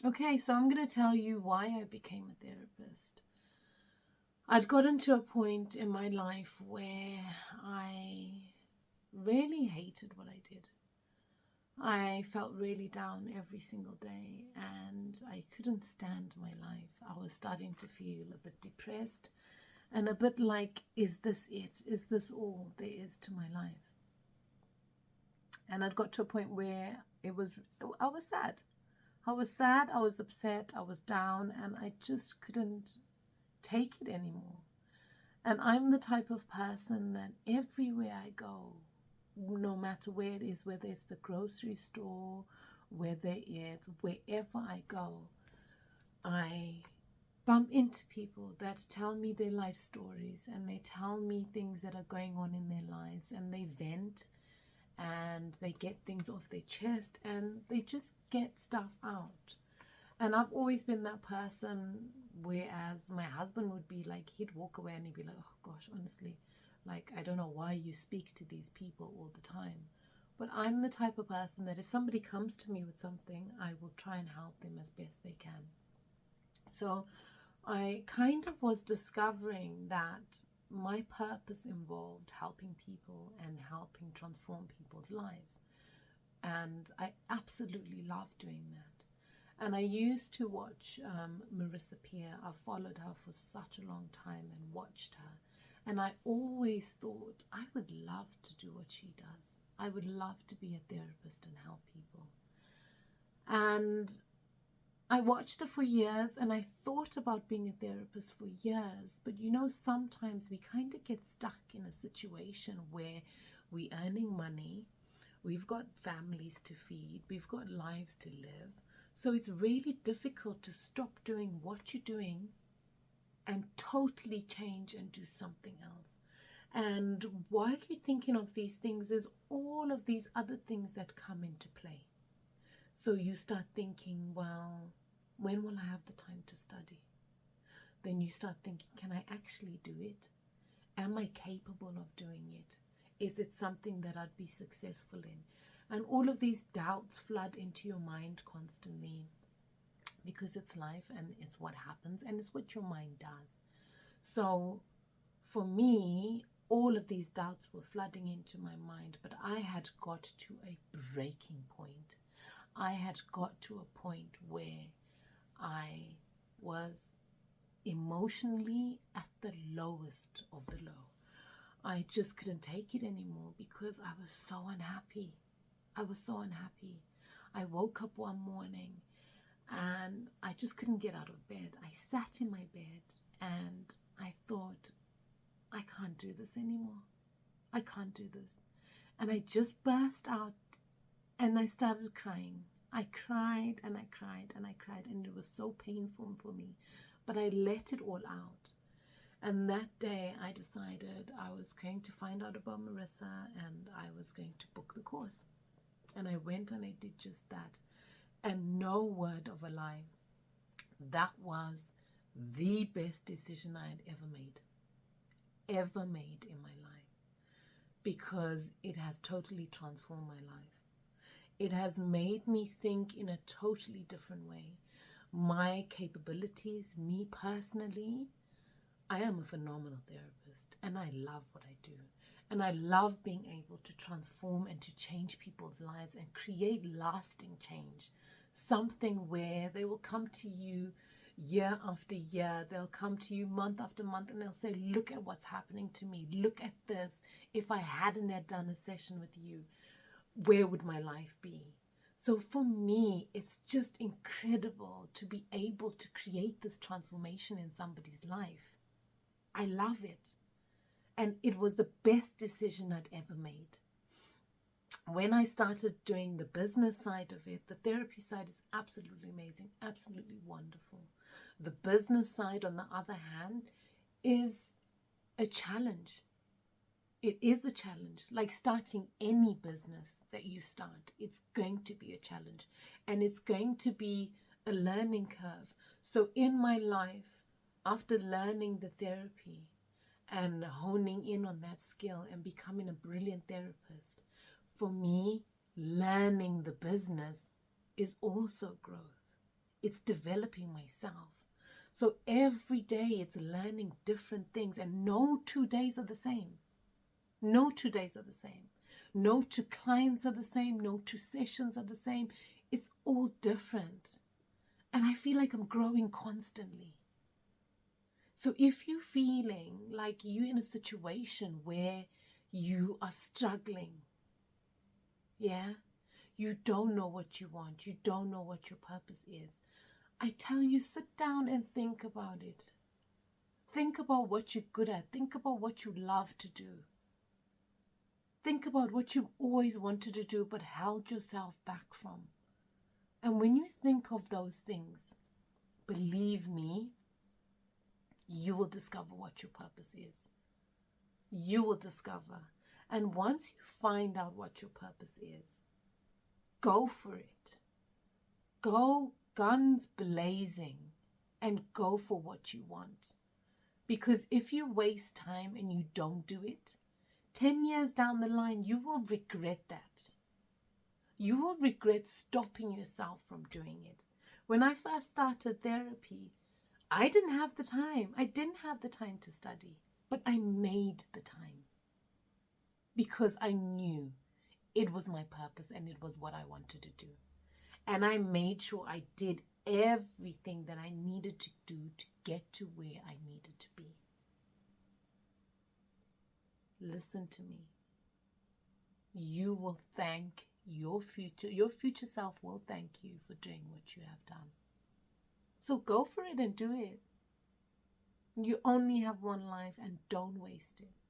Okay, so I'm going to tell you why I became a therapist. I'd gotten to a point in my life where I really hated what I did. I felt really down every single day and I couldn't stand my life. I was starting to feel a bit depressed and a bit like, is this it? Is this all there is to my life? And I'd got to a point where I was sad. I was sad, I was upset, I was down, and I just couldn't take it anymore. And I'm the type of person that everywhere I go, no matter where it is, whether it's the grocery store, whether it's wherever I go, I bump into people that tell me their life stories and they tell me things that are going on in their lives and they vent and they get things off their chest and they just get stuff out. And I've always been that person, whereas my husband would be like, he'd walk away and he'd be like, oh gosh, honestly, like, I don't know why you speak to these people all the time. But I'm the type of person that if somebody comes to me with something, I will try and help them as best they can. So I kind of was discovering that my purpose involved helping people and helping transform people's lives. And I absolutely love doing that. And I used to watch Marisa Peer. I've followed her for such a long time and watched her. And I always thought I would love to do what she does. I would love to be a therapist and help people. And I watched her for years and I thought about being a therapist for years. But sometimes we kind of get stuck in a situation where we're earning money, we've got families to feed, we've got lives to live. So it's really difficult to stop doing what you're doing and totally change and do something else. And while you're thinking of these things, there's all of these other things that come into play. So you start thinking, well, when will I have the time to study? Then you start thinking, can I actually do it? Am I capable of doing it? Is it something that I'd be successful in? And all of these doubts flood into your mind constantly because it's life and it's what happens and it's what your mind does. So for me, all of these doubts were flooding into my mind, but I had got to a breaking point. I had got to a point where I was emotionally at the lowest of the low. I just couldn't take it anymore because I was so unhappy. I was so unhappy. I woke up one morning and I just couldn't get out of bed. I sat in my bed and I thought, I can't do this anymore. I can't do this. And I just burst out and I started crying. I cried and I cried and I cried, and it was so painful for me. But I let it all out. And that day I decided I was going to find out about Marisa and I was going to book the course. And I went and I did just that. And no word of a lie, that was the best decision I had ever made in my life, because it has totally transformed my life. It has made me think in a totally different way. My capabilities, me personally, I am a phenomenal therapist and I love what I do. And I love being able to transform and to change people's lives and create lasting change. Something where they will come to you year after year, they'll come to you month after month and they'll say, look at what's happening to me. Look at this. If I hadn't had done a session with you, where would my life be? So for me, it's just incredible to be able to create this transformation in somebody's life. I love it. And it was the best decision I'd ever made. When I started doing the business side of it, the therapy side is absolutely amazing, absolutely wonderful. The business side, on the other hand, is a challenge. It is a challenge. Like starting any business that you start, it's going to be a challenge and it's going to be a learning curve. So in my life, after learning the therapy and honing in on that skill and becoming a brilliant therapist, for me, learning the business is also growth. It's developing myself. So every day it's learning different things, and no 2 days are the same. No 2 days are the same. No 2 clients are the same. No 2 sessions are the same. It's all different. And I feel like I'm growing constantly. So if you're feeling like you're in a situation where you are struggling, yeah, you don't know what you want, you don't know what your purpose is, I tell you, sit down and think about it. Think about what you're good at. Think about what you love to do. Think about what you've always wanted to do but held yourself back from. And when you think of those things, believe me, you will discover what your purpose is. You will discover. And once you find out what your purpose is, go for it. Go guns blazing and go for what you want. Because if you waste time and you don't do it, 10 years down the line, you will regret that. You will regret stopping yourself from doing it. When I first started therapy, I didn't have the time. I didn't have the time to study, but I made the time because I knew it was my purpose and it was what I wanted to do. And I made sure I did everything that I needed to do to get to where I needed to be. Listen to me. You will thank your future self will thank you for doing what you have done. So go for it and do it. You only have one life and don't waste it.